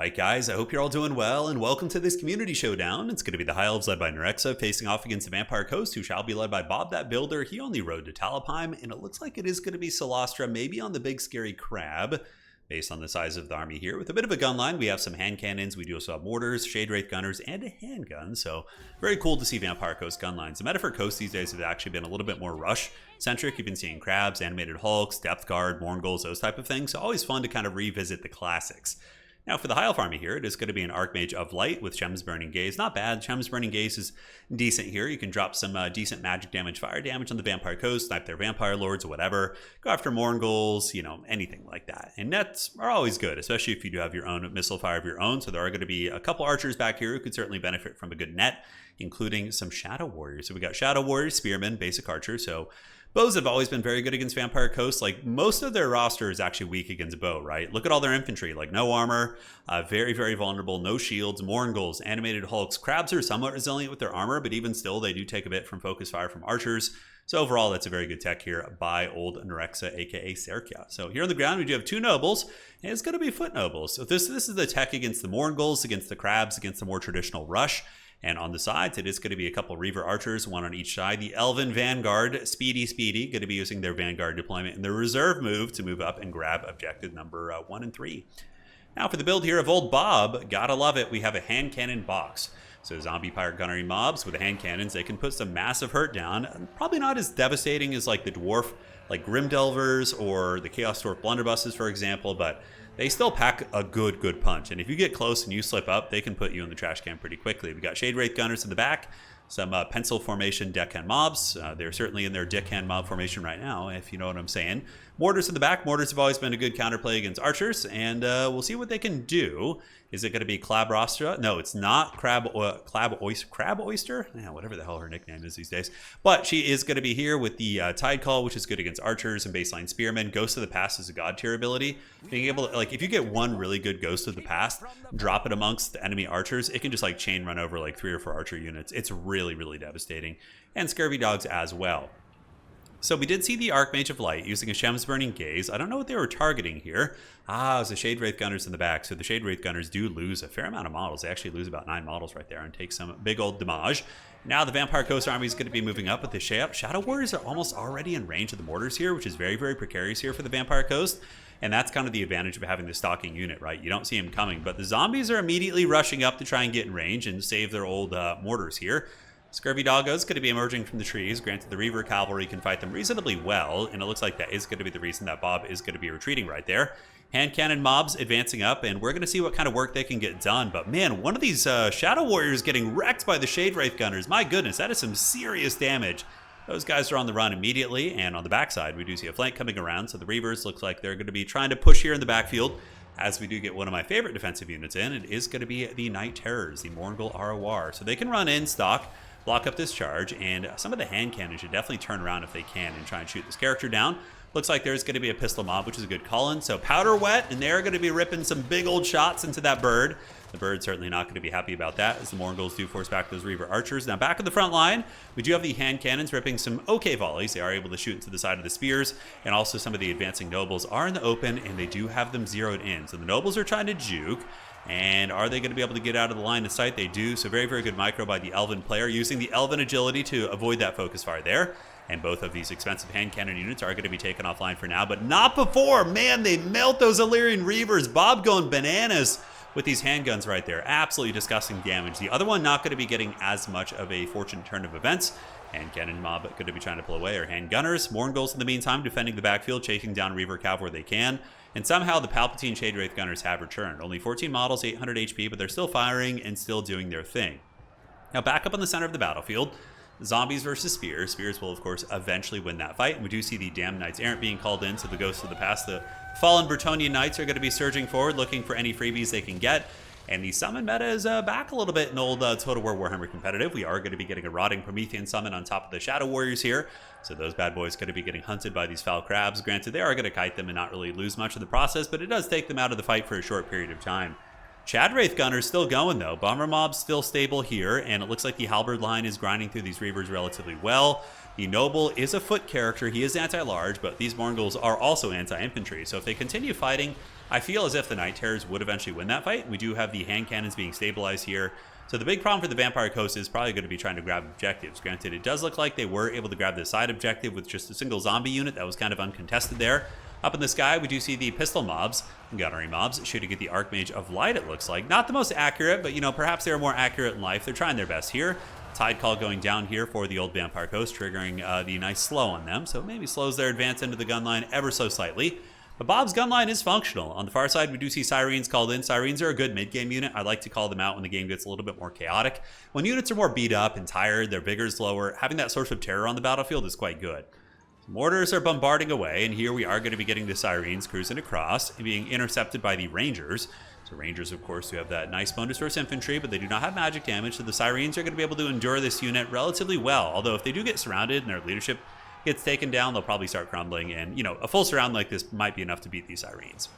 Alright guys, I hope you're all doing well, and welcome to this community showdown. It's going to be the High Elves led by Nerexa facing off against the Vampire Coast, who shall be led by Bob that Builder. He on the road to Talabheim, and it looks like it is going to be Cylostra, maybe on the big scary crab, based on the size of the army here. With a bit of a gun line, we have some hand cannons, we do also have mortars, shade wraith gunners, and a handgun, so very cool to see Vampire Coast gun lines. The meta for Coast these days has actually been a little bit more rush-centric. You've been seeing crabs, animated hulks, depth guard, Morngulls, those type of things, so always fun to kind of revisit the classics. Now for the High Elf army here, it is going to be an Archmage of Light with Shem's Burning Gaze. Not bad. Shem's Burning Gaze is decent here. You can drop some decent magic damage, fire damage on the Vampire Coast, snipe their Vampire Lords or whatever. Go after Morngulls, anything like that. And nets are always good, especially if you do have your own missile fire of your own. So there are going to be a couple archers back here who could certainly benefit from a good net, including some Shadow Warriors. So we got Shadow Warriors, Spearmen, basic archers. So bows have always been very good against Vampire Coast. Like, most of their roster is actually weak against bow, right? Look at all their infantry. Like, no armor, very, very vulnerable, no shields, Morngulls, animated hulks. Crabs are somewhat resilient with their armor, but even still, they do take a bit from focus fire from archers. So overall, that's a very good tech here by old Nerexa, aka Serkia. So here on the ground, we do have two nobles, and it's going to be foot nobles. So this is the tech against the Morngulls, against the crabs, against the more traditional rush. And on the sides, it is going to be a couple Reaver Archers, one on each side. The Elven Vanguard, speedy, going to be using their Vanguard deployment in their reserve move to move up and grab objective number 1 and 3. Now for the build here of old Bob, gotta love it, we have a hand cannon box. So zombie pirate gunnery mobs with the hand cannons, they can put some massive hurt down. Probably not as devastating as like the dwarf, like Grim Delvers or the Chaos Dwarf Blunderbusses, for example, but they still pack a good punch. And if you get close and you slip up, they can put you in the trash can pretty quickly. We got Shade Wraith Gunners in the back, some pencil formation deckhand mobs. They're certainly in their deckhand mob formation right now, if you know what I'm saying. Mortars in the back. Mortars have always been a good counterplay against archers, and we'll see what they can do. Is it going to be Clabrostra? No, it's not Crab Oyster? Yeah, whatever the hell her nickname is these days. But she is going to be here with the Tide Call, which is good against archers and baseline spearmen. Ghost of the Past is a god tier ability. Being able to, like, if you get one really good Ghost of the Past, drop it amongst the enemy archers, it can just like chain run over like 3 or 4 archer units. It's really devastating. And Scurvy Dogs as well. So we did see the Archmage of Light using a Shem's Burning Gaze. I don't know what they were targeting here. It was the Shade Wraith Gunners in the back. So the Shade Wraith Gunners do lose a fair amount of models. They actually lose about 9 models right there and take some big old damage. Now the Vampire Coast army is going to be moving up with the Shadow Warriors are almost already in range of the mortars here, which is very precarious here for the Vampire Coast. And that's kind of the advantage of having the stalking unit, right? You don't see them coming, but the zombies are immediately rushing up to try and get in range and save their old mortars here. Scurvy Doggo is going to be emerging from the trees. Granted, the Reaver Cavalry can fight them reasonably well, and it looks like that is going to be the reason that Bob is going to be retreating right there. Hand cannon mobs advancing up, and we're going to see what kind of work they can get done. But man, one of these Shadow Warriors getting wrecked by the Shade Wraith Gunners. My goodness, that is some serious damage. Those guys are on the run immediately, and on the backside, we do see a flank coming around. So the Reavers looks like they're going to be trying to push here in the backfield. As we do get one of my favorite defensive units in, it is going to be the Night Terrors, the Morngul ROR. So they can run in, stock, block up this charge, and some of the hand cannons should definitely turn around if they can and try and shoot this character down. Looks like there's going to be a pistol mob, which is a good call-in. So powder wet, and they're going to be ripping some big old shots into that bird. The bird's certainly not going to be happy about that, as the Morngulls do force back those Reaver Archers. Now back in the front line, we do have the hand cannons ripping some okay volleys. They are able to shoot into the side of the spears, and also some of the advancing nobles are in the open, and they do have them zeroed in. So the nobles are trying to juke. And are they going to be able to get out of the line of sight? They do. So very good micro by the Elven player, using the Elven agility to avoid that focus fire there. And both of these expensive hand cannon units are going to be taken offline for now, but not before. Man, they melt those Illyrian Reavers. Bob going bananas with these handguns right there. Absolutely disgusting damage. The other one not going to be getting as much of a fortunate turn of events. Hand cannon mob going to be trying to pull away, or hand gunners. Morngulls in the meantime defending the backfield, chasing down Reaver Cav where they can. And somehow the Palpatine Shade Wraith Gunners have returned. Only 14 models, 800 HP, but they're still firing and still doing their thing. Now back up on the center of the battlefield, zombies versus spears. Spears will, of course, eventually win that fight. And we do see the Damned Knights Errant being called in, so the Ghosts of the Past, the fallen Bretonnian Knights, are going to be surging forward, looking for any freebies they can get. And the summon meta is back a little bit in old Total War Warhammer Competitive. We are going to be getting a Rotting Promethean summon on top of the Shadow Warriors here. So those bad boys going to be getting hunted by these foul crabs. Granted, they are going to kite them and not really lose much in the process, but it does take them out of the fight for a short period of time. Chad Wraith Gunner's still going though. Bomber Mob's still stable here, and it looks like the Halberd line is grinding through these Reavers relatively well. The Noble is a foot character. He is anti-large, but these Morngulls are also anti-infantry. So if they continue fighting, I feel as if the Night Terrors would eventually win that fight. We do have the hand cannons being stabilized here. So the big problem for the Vampire Coast is probably going to be trying to grab objectives. Granted, it does look like they were able to grab the side objective with just a single zombie unit that was kind of uncontested there. Up in the sky, we do see the pistol mobs, gunnery mobs, shooting at the Archmage of Light, it looks like. Not the most accurate, but, you know, perhaps they're more accurate in life. They're trying their best here. Tide Call going down here for the old Vampire Coast, triggering the nice slow on them. So maybe slows their advance into the gun line ever so slightly. But Bob's gun line is functional. On the far side, we do see Sirens called in. Sirens are a good mid-game unit. I like to call them out when the game gets a little bit more chaotic. When units are more beat up and tired, their vigor's lower, having that source of terror on the battlefield is quite good. Mortars are bombarding away, and here we are going to be getting the Sirens cruising across and being intercepted by the Rangers. So Rangers, of course, do have that nice bonus versus infantry, but they do not have magic damage, so the Sirens are going to be able to endure this unit relatively well. Although if they do get surrounded and their leadership gets taken down, they'll probably start crumbling, and, you know, a full surround like this might be enough to beat these Sirens.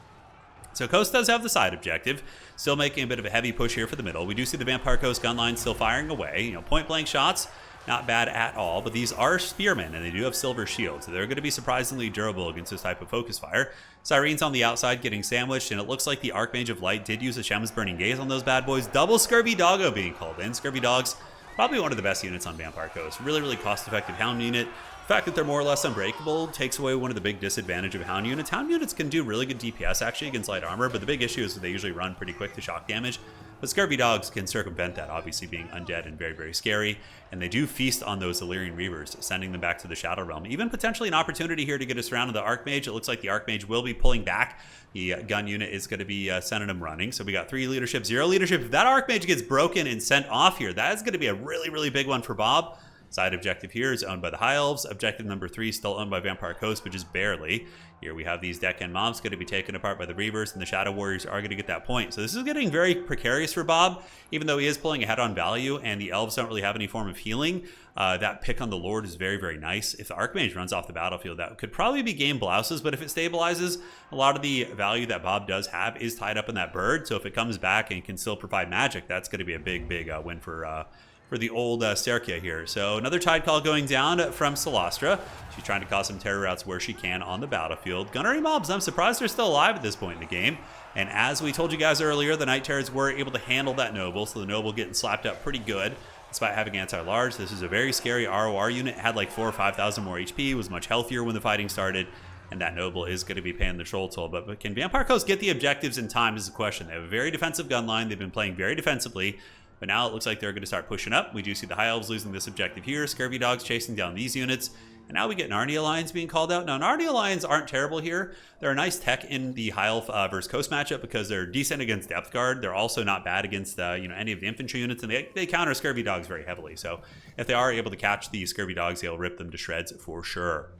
So Coast does have the side objective, still making a bit of a heavy push here for the middle. We do see the Vampire Coast gun line still firing away, you know, point-blank shots. Not bad at all, but these are spearmen, and they do have silver shields, so they're going to be surprisingly durable against this type of focus fire. Sirens on the outside getting sandwiched, and it looks like the Archmage of Light did use a Shem's Burning Gaze on those bad boys. Double Scurvy Doggo being called in. Scurvy Dogs, probably one of the best units on Vampire Coast. Really, really cost-effective hound unit. The fact that they're more or less unbreakable takes away one of the big disadvantages of hound units. Hound units can do really good DPS, actually, against light armor, but the big issue is that they usually run pretty quick to shock damage. But Scurvy Dogs can circumvent that, obviously being undead and very, very scary. And they do feast on those Illyrian Reavers, sending them back to the Shadow Realm. Even potentially an opportunity here to get us around to the Archmage. It looks like the Archmage will be pulling back. The gun unit is going to be sending them running. So we got 3 leadership, 0 leadership. If that Archmage gets broken and sent off here, that is going to be a really, really big one for Bob. Side objective here is owned by the High Elves. Objective number 3 still owned by Vampire Coast, but just barely. Here we have these deck end mobs going to be taken apart by the Reavers, and the Shadow Warriors are going to get that point. So this is getting very precarious for Bob, even though he is pulling ahead on value, and the Elves don't really have any form of healing. That pick on the Lord is very, very nice. If the Archmage runs off the battlefield, that could probably be game blouses, but if it stabilizes, a lot of the value that Bob does have is tied up in that bird. So if it comes back and can still provide magic, that's going to be a big, big win for the old Sterkia here. So another Tide Call going down from Cylostra. She's trying to cause some terror routes where she can on the battlefield. Gunnery mobs, I'm surprised they're still alive at this point in the game. And as we told you guys earlier, the Night Terrors were able to handle that Noble, so the Noble getting slapped up pretty good. Despite having anti-large, this is a very scary ROR unit. It had like 4,000 or 5,000 more HP, was much healthier when the fighting started, and that Noble is going to be paying the troll toll. But can Vampire Coast get the objectives in time is the question. They have a very defensive gun line. They've been playing very defensively. But now it looks like they're going to start pushing up. We do see the High Elves losing this objective here. Scurvy Dogs chasing down these units. And now we get Narnia Lions being called out. Now, Narnia Lions aren't terrible here. They're a nice tech in the High Elf versus Coast matchup because they're decent against Depth Guard. They're also not bad against any of the infantry units. And they counter Scurvy Dogs very heavily. So if they are able to catch the Scurvy Dogs, they'll rip them to shreds for sure.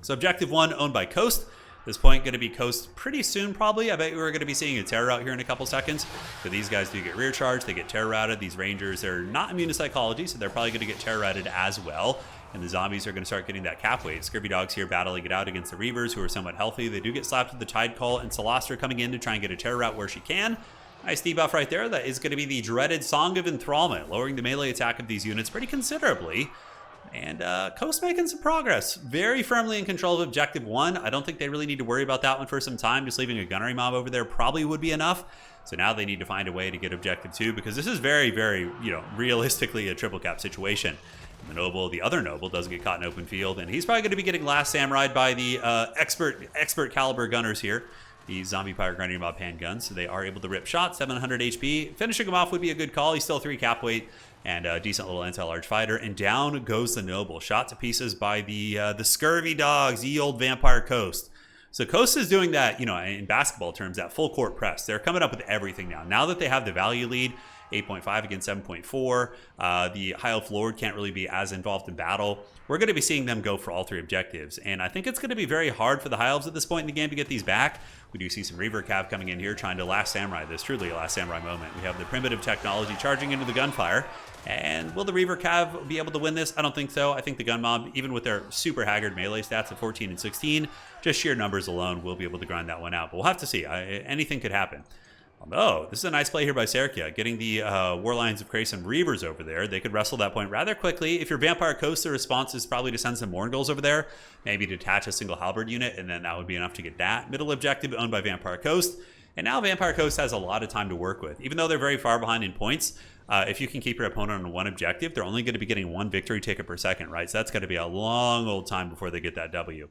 So objective 1 owned by Coast. This point going to be Coast pretty soon, probably. I bet we're going to be seeing a terror out here in a couple seconds. But these guys do get rear charged. They get terror routed. These Rangers are not immune to psychology, so they're probably going to get terror routed as well. And the zombies are going to start getting that cap weight. Scurvy Dogs here battling it out against the Reavers, who are somewhat healthy. They do get slapped with the Tide Call, and Cylostra coming in to try and get a terror route where she can. Nice debuff right there. That is going to be the dreaded Song of Enthrallment, lowering the melee attack of these units pretty considerably. And Coast making some progress. Very firmly in control of Objective 1. I don't think they really need to worry about that one for some time. Just leaving a gunnery mob over there probably would be enough. So now they need to find a way to get Objective 2 because this is very, very, realistically a triple cap situation. The Noble, the other Noble, doesn't get caught in open field. And he's probably going to be getting last samurai'd by the expert caliber gunners here. The Zombie Pirate Gunnery Mob handguns. So they are able to rip shots, 700 HP. Finishing him off would be a good call. He's still 3 cap weight. And a decent little anti-large fighter. And down goes the Noble. Shot to pieces by the Scurvy Dogs, ye old Vampire Coast. So Coast is doing that, in basketball terms, that full court press. They're coming up with everything now. Now that they have the value lead, 8.5 against 7.4, the High Elf Lord can't really be as involved in battle. We're going to be seeing them go for all 3 objectives. And I think it's going to be very hard for the High Elves at this point in the game to get these back. We do see some Reaver Cav coming in here trying to Last Samurai this. Truly a Last Samurai moment. We have the primitive technology charging into the gunfire. And will the Reaver Cav be able to win this? I don't think so. I think the Gun Mob, even with their super haggard melee stats of 14 and 16, just sheer numbers alone will be able to grind that one out. But we'll have to see. Anything could happen. Although, this is a nice play here by Serkia, getting the Warlines of Krace and Reavers over there. They could wrestle that point rather quickly. If you're Vampire Coast, the response is probably to send some Morngulls over there, maybe detach a single Halberd unit, and then that would be enough to get that. Middle objective owned by Vampire Coast. And now Vampire Coast has a lot of time to work with. Even though they're very far behind in points, if you can keep your opponent on one objective, they're only going to be getting one victory ticket per second, right? So that's going to be a long old time before they get that W.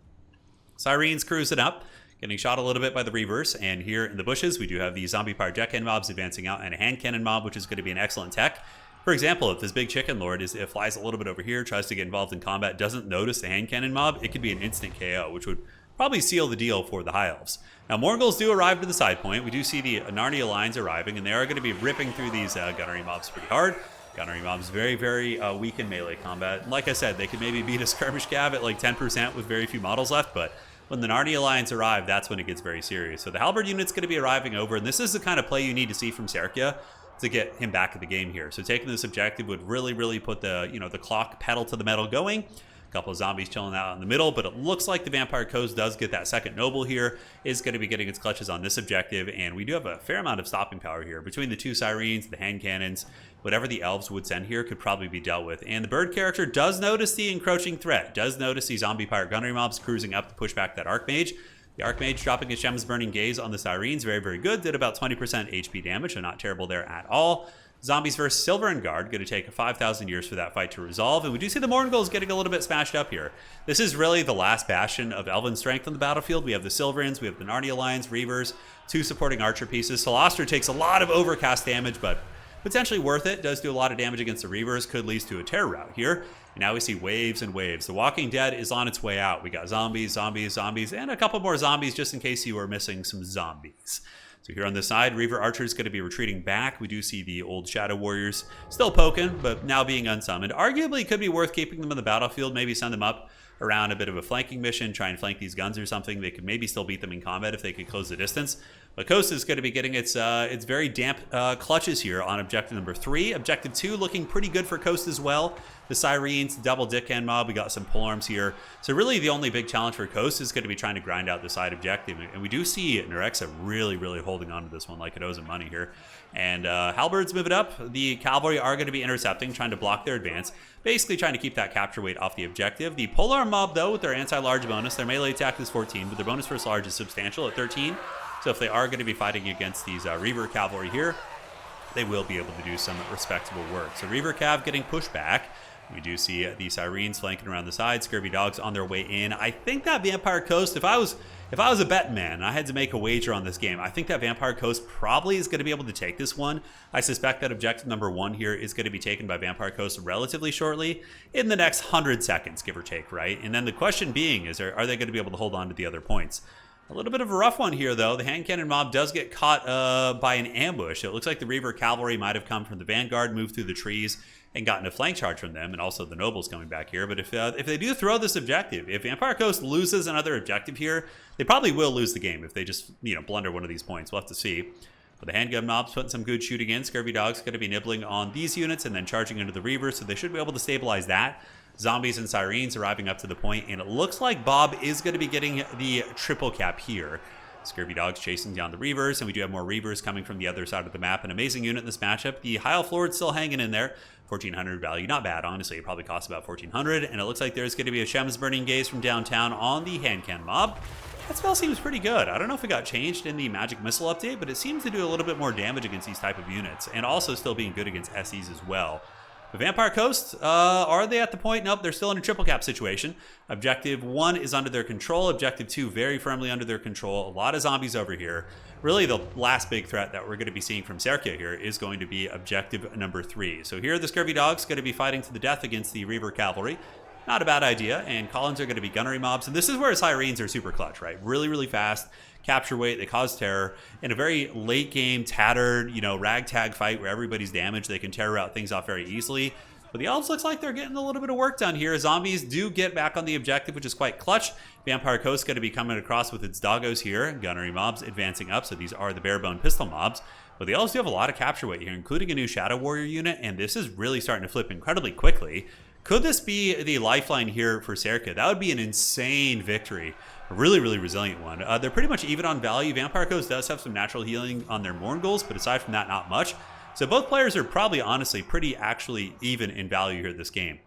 Syrene's cruising up, getting shot a little bit by the Reavers, and here in the bushes we do have the Zombie Power Jet Cannon mobs advancing out and a Hand Cannon mob, which is going to be an excellent tech. For example, if this big Chicken Lord flies a little bit over here, tries to get involved in combat, doesn't notice the Hand Cannon mob, it could be an instant KO, which would probably seal the deal for the High Elves. Now, Morgulls do arrive to the side point. We do see the Narnia lines arriving, and they are going to be ripping through these gunnery mobs pretty hard. Gunnery mobs very, very weak in melee combat. And like I said, they could maybe beat a skirmish cav at like 10% with very few models left, but when the Narnia lines arrive, that's when it gets very serious. So the Halberd unit's going to be arriving over, and this is the kind of play you need to see from Serkia to get him back in the game here. So taking this objective would really, really put the, the clock pedal to the metal going. A couple of zombies chilling out in the middle, but it looks like the Vampire Coast does get that second Noble here, is going to be getting its clutches on this objective, and we do have a fair amount of stopping power here. Between the two Syrenes, the hand cannons, whatever the Elves would send here could probably be dealt with. And the bird character does notice the encroaching threat, does notice the zombie pirate gunnery mobs cruising up to push back that Archmage. The Archmage dropping a Shem's Burning Gaze on the Syrenes, very, very good, did about 20% HP damage, so not terrible there at all. Zombies versus Silverin Guard, going to take 5,000 years for that fight to resolve, and we do see the Morngulls getting a little bit smashed up here. This is really the last bastion of Elven strength on the battlefield. We have the Silverins, we have the Narnia Lions, Reavers, two supporting archer pieces. Cylostra takes a lot of overcast damage, but potentially worth it. Does do a lot of damage against the Reavers, could lead to a terror rout here. And now we see waves and waves. The Walking Dead is on its way out. We got zombies, zombies, zombies, and a couple more zombies just in case you were missing some zombies. So here on this side, Reaver Archer is going to be retreating back. We do see the old Shadow Warriors still poking, but now being unsummoned. Arguably, could be worth keeping them on the battlefield, maybe send them up around a bit of a flanking mission, try and flank these guns or something. They could maybe still beat them in combat if they could close the distance. But Coast is going to be getting its very damp clutches here on objective number 3. Objective 2 looking pretty good for Coast as well. The Syrenes, double Dickhand mob, we got some polearms here. So really the only big challenge for Coast is going to be trying to grind out the side objective. And we do see Nerexa really, really holding on to this one like it owes him money here. And Halberds move it up. The Cavalry are going to be intercepting, trying to block their advance. Basically trying to keep that capture weight off the objective. The polearm mob, though, with their anti-large bonus, their melee attack is 14, but their bonus versus large is substantial at 13. So if they are going to be fighting against these Reaver Cavalry here, they will be able to do some respectable work. So Reaver Cav getting pushed back. We do see the Syrenes flanking around the side. Scurvy Dogs on their way in. I think that Vampire Coast, if I was a betting man and I had to make a wager on this game, I think that Vampire Coast probably is going to be able to take this one. I suspect that objective number 1 here is going to be taken by Vampire Coast relatively shortly, in the next 100 seconds, give or take, right? And then the question being is, are they going to be able to hold on to the other points? A little bit of a rough one here, though. The hand cannon mob does get caught by an ambush. It looks like the Reaver Cavalry might have come from the Vanguard, moved through the trees, and gotten a flank charge from them, and also the Nobles coming back here. But if they do throw this objective, if Vampire Coast loses another objective here, they probably will lose the game if they just, blunder one of these points. We'll have to see. But the handgun mob's putting some good shooting in. Scurvy Dog's going to be nibbling on these units and then charging into the Reavers, so they should be able to stabilize that. Zombies and Syrenes arriving up to the point, and it looks like Bob is going to be getting the triple cap here. Scurvy Dogs chasing down the Reavers, and we do have more Reavers coming from the other side of the map. An amazing unit in this matchup. The High Elf Lord still hanging in there. 1,400 value, not bad, honestly. It probably costs about 1,400, and it looks like there's going to be a Shem's Burning Gaze from downtown on the hand cannon mob. That spell seems pretty good. I don't know if it got changed in the Magic Missile update, but it seems to do a little bit more damage against these type of units, and also still being good against SEs as well. The Vampire Coast, are they at the point? Nope, they're still in a triple cap situation. Objective 1 is under their control. Objective 2 very firmly under their control. A lot of zombies over here. Really, the last big threat that we're going to be seeing from Serkia here is going to be objective number 3. So here, the Scurvy Dogs going to be fighting to the death against the Reaver Cavalry. Not a bad idea, and Collins are going to be gunnery mobs, and this is where Syrenes are super clutch, right? Really, really fast, capture weight, they cause terror. In a very late game, tattered, ragtag fight where everybody's damaged, they can terror out things off very easily. But the Elves looks like they're getting a little bit of work done here. Zombies do get back on the objective, which is quite clutch. Vampire Coast going to be coming across with its doggos here. Gunnery mobs advancing up, so these are the bare-bone pistol mobs. But the Elves do have a lot of capture weight here, including a new Shadow Warrior unit, and this is really starting to flip incredibly quickly. Could this be the lifeline here for Serkia? That would be an insane victory a really, really resilient one. They're pretty much even on value. Vampire Coast does have some natural healing on their Mourngulls, but aside from that, not much. So both players are probably, honestly, pretty actually even in value here this game.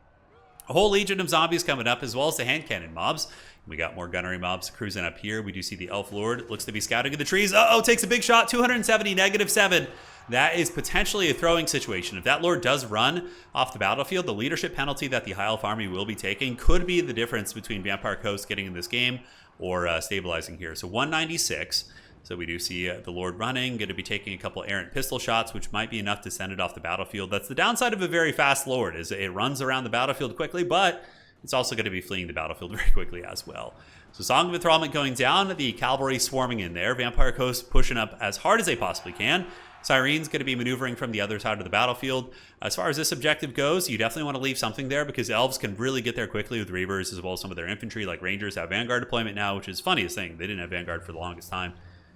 A whole legion of zombies coming up, as well as the hand cannon mobs. We got more gunnery mobs cruising up here. We do see the Elf Lord. Looks to be scouting in the trees. Uh-oh, takes a big shot. 270, -7. That is potentially a throwing situation. If that Lord does run off the battlefield, the leadership penalty that the High Elf army will be taking could be the difference between Vampire Coast getting in this game or stabilizing here. So 196. So we do see the Lord running, going to be taking a couple errant pistol shots, which might be enough to send it off the battlefield. That's the downside of a very fast Lord, is it runs around the battlefield quickly, but it's also going to be fleeing the battlefield very quickly as well. So Song of Enthrallment going down, the cavalry swarming in there, Vampire Coast pushing up as hard as they possibly can. Syrene's going to be maneuvering from the other side of the battlefield. As far as this objective goes, you definitely want to leave something there because Elves can really get there quickly with Reavers, as well as some of their infantry, like Rangers have Vanguard deployment now, which is the funniest thing. They didn't have Vanguard for the longest time.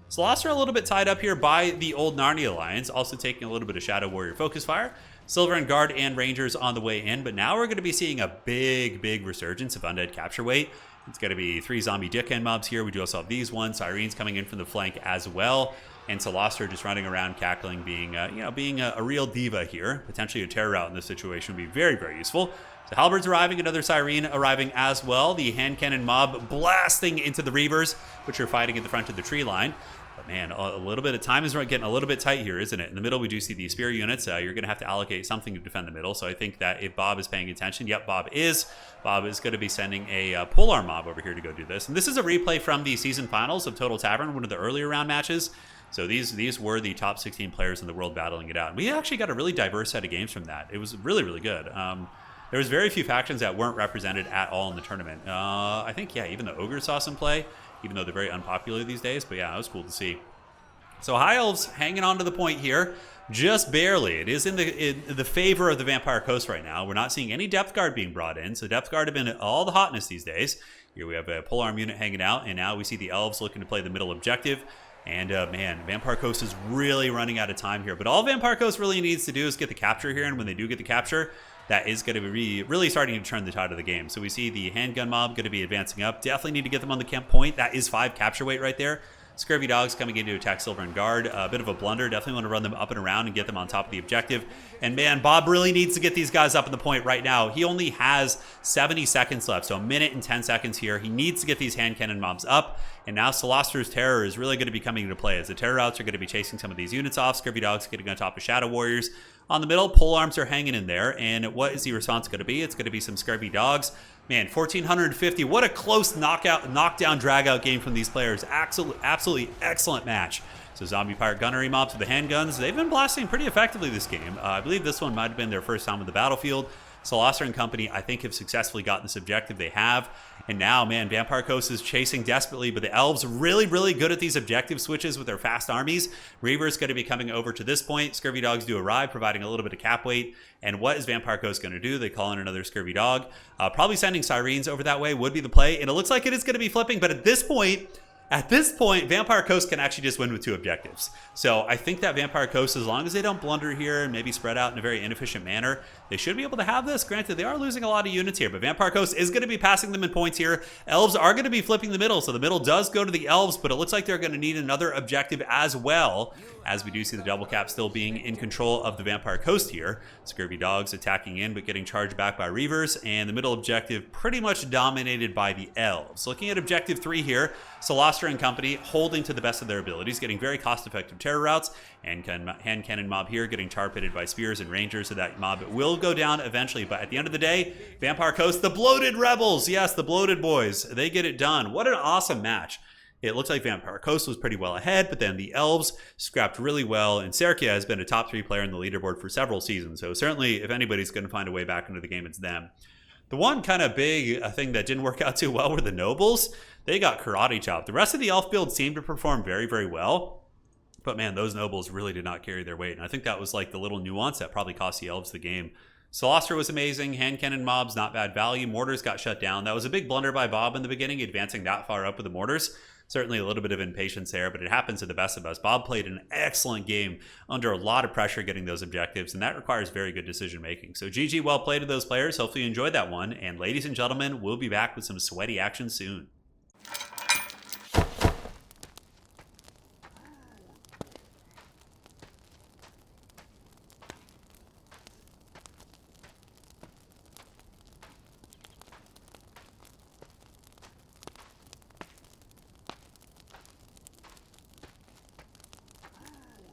Cylostra a little bit tied up here by the old Narnia Alliance, also taking a little bit of Shadow Warrior focus fire. Silver and Guard and Rangers on the way in, but now we're going to be seeing a big, big resurgence of Undead capture weight. It's going to be 3 zombie dickhead mobs here. We do also have these ones. Syrene's coming in from the flank as well. And Cylostra just running around cackling, being a real diva here. Potentially a terror route in this situation would be very, very useful. So Halberds arriving, another Sirene arriving as well. The hand cannon mob blasting into the Reavers, which are fighting at the front of the tree line. But man, a little bit of time is getting a little bit tight here, isn't it? In the middle, we do see the spear units. You're going to have to allocate something to defend the middle. So I think that if Bob is paying attention, yep, Bob is going to be sending a polearm mob over here to go do this. And this is a replay from the season finals of Total Tavern, one of the earlier round matches. So these were the top 16 players in the world battling it out. And we actually got a really diverse set of games from that. It was really, really good. There was very few factions that weren't represented at all in the tournament. I think, yeah, even the Ogres saw some play, even though they're very unpopular these days. But yeah, it was cool to see. So High Elves hanging on to the point here, just barely. It is in the favor of the Vampire Coast right now. We're not seeing any Depth Guard being brought in. So Depth Guard have been all the hotness these days. Here we have a polearm unit hanging out, and now we see the Elves looking to play the middle objective. And man, Vampire Coast is really running out of time here. But all Vampire Coast really needs to do is get the capture here, and when they do get the capture, that is going to be really starting to turn the tide of the game. So we see the handgun mob going to be advancing up. Definitely need to get them on the camp point. That is 5 capture weight right there. Scurvy Dogs coming in to attack Silver and Guard. A bit of a blunder. Definitely want to run them up and around and get them on top of the objective. And man, Bob really needs to get these guys up in the point right now. He only has 70 seconds left, so a minute and 10 seconds here. He needs to get these hand cannon mobs up. And now Cylostra's Terror is really going to be coming into play as the Terror routes are going to be chasing some of these units off. Scurvy Dogs getting on top of Shadow Warriors. On the middle, polearms are hanging in there. And what is the response going to be? It's going to be some Scurvy Dogs. Man, 1,450. What a close knockdown, drag-out game from these players. Absolutely excellent match. So Zombie Pirate Gunnery mobs with the handguns, they've been blasting pretty effectively this game. I believe this one might have been their first time on the battlefield. Cylostra and company, I think, have successfully gotten this objective. They have. And now, man, Vampire Coast is chasing desperately, but the Elves really, really good at these objective switches with their fast armies. Reaver's going to be coming over to this point. Scurvy Dogs do arrive, providing a little bit of cap weight. And what is Vampire Coast going to do? They call in another Scurvy Dog. Probably sending Syrenes over that way would be the play. And it looks like it is going to be flipping, but at this point, Vampire Coast can actually just win with 2 objectives. So I think that Vampire Coast, as long as they don't blunder here and maybe spread out in a very inefficient manner, they should be able to have this. Granted, they are losing a lot of units here, but Vampire Coast is going to be passing them in points here. Elves are going to be flipping the middle, so the middle does go to the Elves, but it looks like they're going to need another objective as well, as we do see the double cap still being in control of the Vampire Coast here. Scurvy Dogs attacking in, but getting charged back by Reavers, and the middle objective pretty much dominated by the Elves. Looking at objective 3 here, Cylostra and company holding to the best of their abilities, getting very cost-effective terror routes, and hand cannon mob here getting tar pitted by spears and rangers, so that mob will go down eventually. But at the end of the day, Vampire Coast, the bloated rebels, yes, the bloated boys, they get it done. What an awesome match. It looks like Vampire Coast was pretty well ahead, but then the Elves scrapped really well, and Serkia has been a top 3 player in the leaderboard for several seasons, so certainly if anybody's going to find a way back into the game, it's them. The one kind of big thing that didn't work out too well were the Nobles. They got karate chopped. The rest of the Elf build seemed to perform very, very well, but man, those Nobles really did not carry their weight, and I think that was like the little nuance that probably cost the Elves the game. Cylostra was amazing. Hand cannon mobs, not bad value. Mortars got shut down. That was a big blunder by Bob in the beginning, advancing that far up with the mortars. Certainly a little bit of impatience there, but it happens to the best of us. Bob played an excellent game under a lot of pressure getting those objectives, and that requires very good decision making. So GG, well played to those players. Hopefully you enjoyed that one. And ladies and gentlemen, we'll be back with some sweaty action soon.